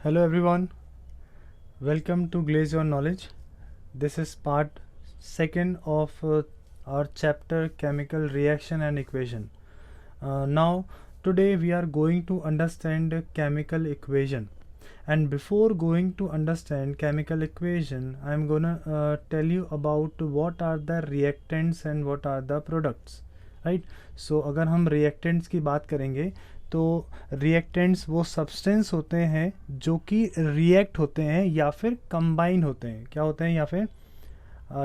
Hello everyone, welcome to Glaze Your Knowledge. This is part second of our chapter Chemical Reaction and Equation. Now today we are going to understand chemical equation, and before going to understand chemical equation I am gonna tell you about what are the reactants and what are the products, right? So अगर हम reactants की बात करेंगे तो reactants वो substance होते हैं जो कि रिएक्ट होते हैं या फिर कंबाइन होते हैं, क्या होते हैं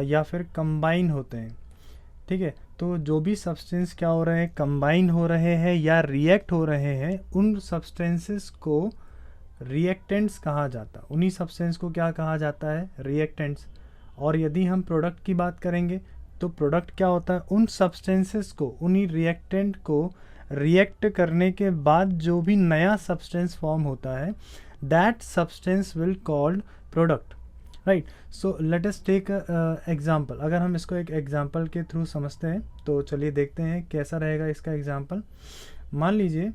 या फिर कंबाइन होते हैं, ठीक है। तो जो भी सब्सटेंस क्या हो रहे हैं, कंबाइन हो रहे हैं या रिएक्ट हो रहे हैं, उन सब्सटेंसेस को रिएक्टेंट्स कहा जाता है। उन्हीं सब्सटेंस को क्या कहा जाता है, रिएक्टेंट्स। और यदि हम प्रोडक्ट की बात करेंगे तो प्रोडक्ट क्या होता है, उन सब्सटेंसेस को, उन्हीं रिएक्टेंट को रिएक्ट करने के बाद जो भी नया सब्सटेंस फॉर्म होता है, that substance will called product, right. So let us take example. अगर हम इसको एक एग्जांपल के थ्रू समझते हैं तो चलिए देखते हैं कैसा रहेगा इसका एग्जांपल। मान लीजिए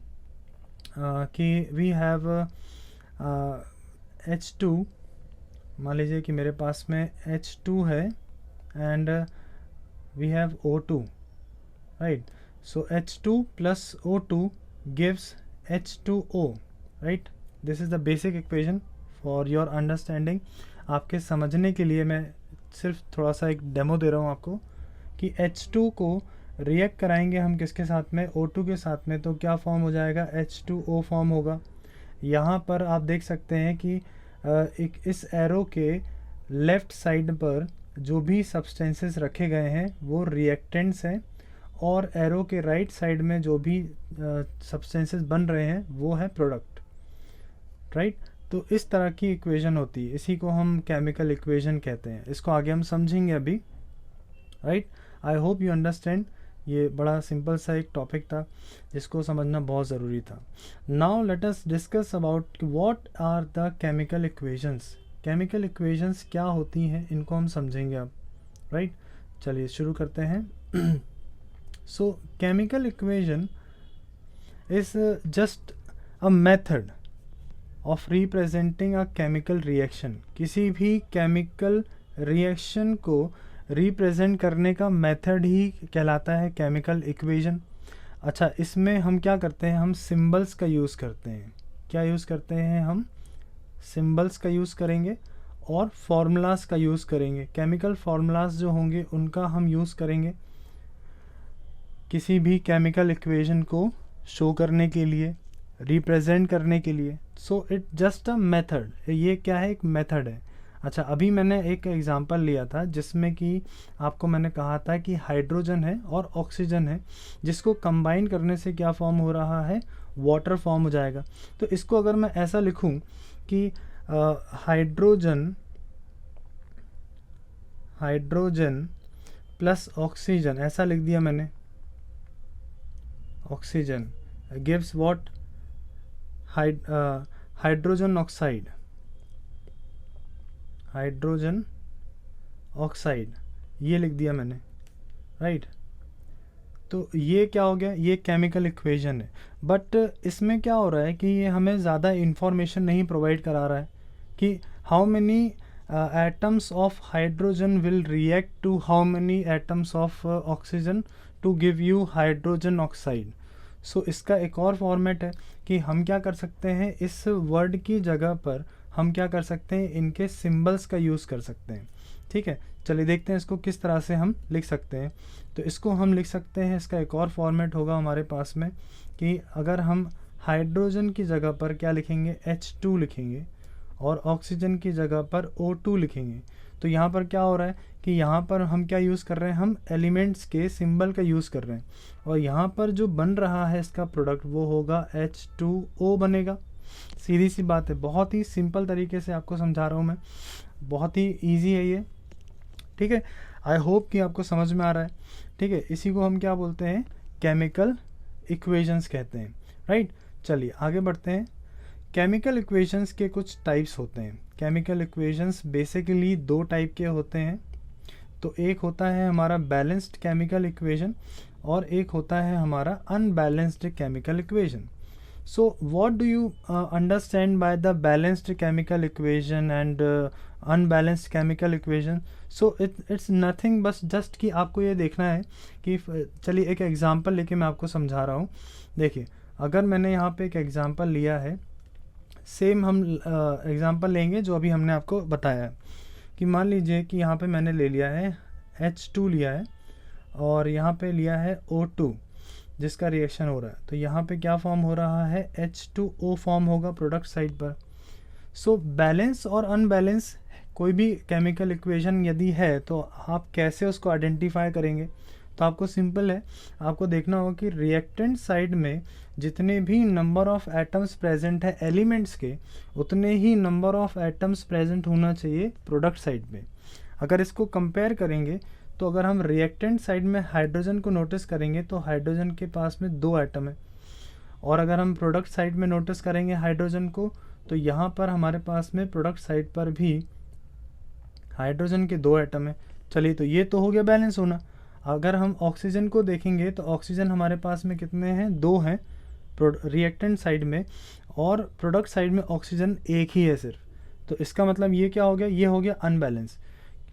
कि वी हैव H2। मान लीजिए कि मेरे पास में H2 है एंड वी हैव O2, राइट। So H2 plus O2 gives H2O, right? This is the basic equation for your understanding. आपके समझने के लिए मैं सिर्फ थोड़ा सा एक डेमो दे रहा हूँ आपको कि H2 को रिएक्ट कराएंगे हम किसके साथ में, O2 के साथ में, तो क्या फॉर्म हो जाएगा, H2O फॉर्म होगा। यहाँ पर आप देख सकते हैं कि एक इस एरो के लेफ़्ट साइड पर जो भी सब्सटेंसेस रखे गए हैं वो रिएक्टेंट्स हैं, और एरो के राइट साइड में जो भी सब्सटेंसेस बन रहे हैं वो है प्रोडक्ट, राइट। तो इस तरह की इक्वेशन होती है, इसी को हम केमिकल इक्वेशन कहते हैं। इसको आगे हम समझेंगे अभी, right. I hope you understand. ये बड़ा सिंपल सा एक टॉपिक था जिसको समझना बहुत ज़रूरी था। Now let us discuss about what are the chemical equations. Chemical equations क्या होती हैं, इनको हम समझेंगे अब, राइट। चलिए शुरू करते हैं। So chemical equation is just a method of representing a chemical reaction. किसी भी chemical reaction को represent करने का method ही कहलाता है chemical equation। अच्छा, इसमें हम क्या करते हैं, हम symbols का यूज़ करते हैं। क्या यूज़ करते हैं हम, symbols का यूज़ करेंगे और formulas का यूज़ करेंगे। chemical formulas जो होंगे उनका हम यूज़ करेंगे किसी भी केमिकल इक्वेशन को शो करने के लिए, रिप्रेजेंट करने के लिए। So it just a method, ये क्या है, एक मेथड है। अच्छा, अभी मैंने एक एग्जांपल लिया था जिसमें कि आपको मैंने कहा था कि हाइड्रोजन है और ऑक्सीजन है, जिसको कंबाइन करने से क्या फॉर्म हो रहा है, वाटर फॉर्म हो जाएगा। तो इसको अगर मैं ऐसा लिखूं कि हाइड्रोजन प्लस ऑक्सीजन, ऐसा लिख दिया मैंने, oxygen gives what, hydrogen oxide, ये लिख दिया मैंने, राइट। तो ये क्या हो गया, ये केमिकल इक्वेशन है। बट इसमें क्या हो रहा है कि ये हमें ज़्यादा इंफॉर्मेशन नहीं प्रोवाइड करा रहा है कि how many atoms of hydrogen will react to how many atoms of oxygen to give you hydrogen oxide. So इसका एक और फॉर्मेट है कि हम क्या कर सकते हैं, इस वर्ड की जगह पर हम क्या कर सकते हैं, इनके सिंबल्स का यूज़ कर सकते हैं, ठीक है। चलिए देखते हैं इसको किस तरह से हम लिख सकते हैं। तो इसको हम लिख सकते हैं, इसका एक और फॉर्मेट होगा हमारे पास में कि अगर हम हाइड्रोजन की जगह पर क्या लिखेंगे, H2 लिखेंगे, और ऑक्सीजन की जगह पर O2 लिखेंगे। तो यहाँ पर क्या हो रहा है कि यहाँ पर हम क्या यूज़ कर रहे हैं, हम एलिमेंट्स के सिंबल का यूज़ कर रहे हैं, और यहाँ पर जो बन रहा है इसका प्रोडक्ट वो होगा H2O बनेगा। सीधी सी बात है, बहुत ही सिंपल तरीके से आपको समझा रहा हूँ मैं, बहुत ही ईजी है ये, ठीक है। आई होप कि आपको समझ में आ रहा है, ठीक है। इसी को हम क्या बोलते हैं, केमिकल इक्वेशंस कहते हैं, राइट। चलिए आगे बढ़ते हैं। केमिकल इक्वेशंस के कुछ टाइप्स होते हैं। केमिकल इक्वेशंस बेसिकली दो टाइप के होते हैं। तो एक होता है हमारा बैलेंस्ड केमिकल इक्वेशन और एक होता है हमारा unbalanced chemical equation. So what do you understand by the balanced chemical equation and unbalanced chemical equation? So it's nothing, बस just कि आपको ये देखना है कि चलिए एक एग्जांपल लेके मैं आपको समझा रहा हूँ. देखिए अगर मैंने यहाँ पे एक एग्जांपल लिया है, सेम हम एग्जांपल लेंगे जो अभी हमने आपको बताया है कि मान लीजिए कि यहाँ पे मैंने ले लिया है H2 लिया है और यहाँ पे लिया है O2 जिसका रिएक्शन हो रहा है. तो यहाँ पे क्या फॉर्म हो रहा है, H2O फॉर्म होगा प्रोडक्ट साइड पर. सो बैलेंस और अनबैलेंस कोई भी केमिकल इक्वेशन यदि है तो आप कैसे उसको आइडेंटिफाई करेंगे? तो आपको सिंपल है, आपको देखना होगा कि रिएक्टेंट साइड में जितने भी नंबर ऑफ एटम्स प्रेजेंट है एलिमेंट्स के, उतने ही नंबर ऑफ एटम्स प्रेजेंट होना चाहिए प्रोडक्ट साइड में. अगर इसको कंपेयर करेंगे तो अगर हम रिएक्टेंट साइड में हाइड्रोजन को नोटिस करेंगे तो हाइड्रोजन के पास में 2 एटम है, और अगर हम प्रोडक्ट साइड में नोटिस करेंगे हाइड्रोजन को तो यहाँ पर हमारे पास में प्रोडक्ट साइड पर भी हाइड्रोजन के 2 एटम है. चलिए तो ये तो हो गया बैलेंस होना. अगर हम ऑक्सीजन को देखेंगे तो ऑक्सीजन हमारे पास में कितने हैं, 2 हैं रिएक्टेंट साइड में, और प्रोडक्ट साइड में ऑक्सीजन एक ही है सिर्फ. तो इसका मतलब ये क्या हो गया, ये हो गया अनबैलेंस.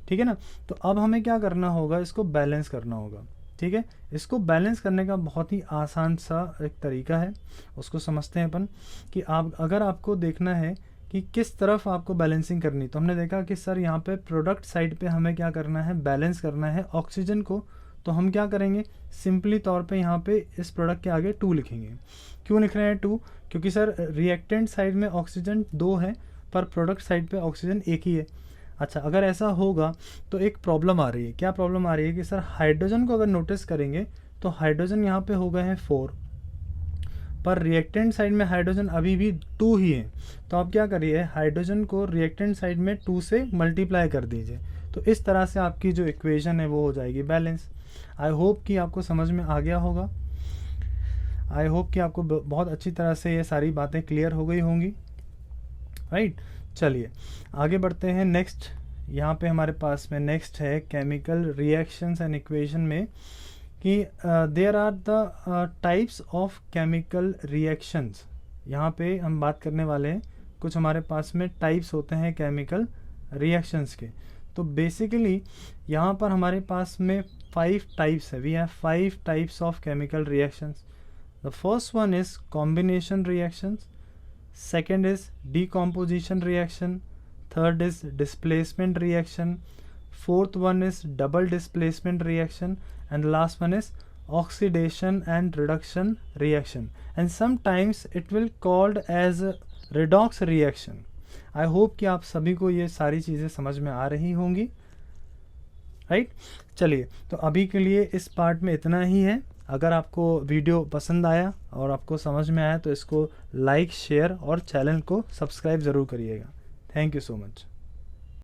ठीक है ना. तो अब हमें क्या करना होगा, इसको बैलेंस करना होगा. ठीक है, इसको बैलेंस करने का बहुत ही आसान सा एक तरीका है, उसको समझते हैं अपन कि आप अगर आपको देखना है कि किस तरफ आपको बैलेंसिंग करनी, तो हमने देखा कि सर यहाँ पे प्रोडक्ट साइड पे हमें क्या करना है, बैलेंस करना है ऑक्सीजन को. तो हम क्या करेंगे, सिंपली तौर पे यहाँ पे इस प्रोडक्ट के आगे 2 लिखेंगे. क्यों लिख रहे हैं 2? क्योंकि सर रिएक्टेंट साइड में ऑक्सीजन 2 है पर प्रोडक्ट साइड पे ऑक्सीजन एक ही है. अच्छा, अगर ऐसा होगा तो एक प्रॉब्लम आ रही है. क्या प्रॉब्लम आ रही है कि सर हाइड्रोजन को अगर नोटिस करेंगे तो हाइड्रोजन यहाँ पे हो गए हैं 4, पर रिएक्टेंट साइड में हाइड्रोजन अभी भी 2 ही है. तो आप क्या करिए, हाइड्रोजन को रिएक्टेंट साइड में 2 से मल्टीप्लाई कर दीजिए. तो इस तरह से आपकी जो इक्वेशन है वो हो जाएगी बैलेंस. आई होप कि आपको समझ में आ गया होगा. आई होप कि आपको बहुत अच्छी तरह से ये सारी बातें क्लियर हो गई होंगी. राइट, चलिए आगे बढ़ते हैं. नेक्स्ट यहाँ पे हमारे पास में नेक्स्ट है केमिकल रिएक्शंस एंड इक्वेशन में कि there are the types of chemical reactions. यहाँ पे हम बात करने वाले हैं कुछ हमारे पास में टाइप्स होते हैं केमिकल रिएक्शंस के. तो बेसिकली यहाँ पर हमारे पास में 5 टाइप्स है. We have 5 types of chemical reactions. The first one is combination reactions, second is decomposition reaction, third is displacement reaction, fourth one is double displacement reaction, and the last one is oxidation and reduction reaction, and sometimes it will called as redox reaction. I hope कि आप सभी को ये सारी चीज़ें समझ में आ रही होंगी. राइट, चलिए तो अभी के लिए इस पार्ट में इतना ही है. अगर आपको वीडियो पसंद आया और आपको समझ में आया तो इसको लाइक, शेयर और चैनल को सब्सक्राइब ज़रूर करिएगा. Thank you so much.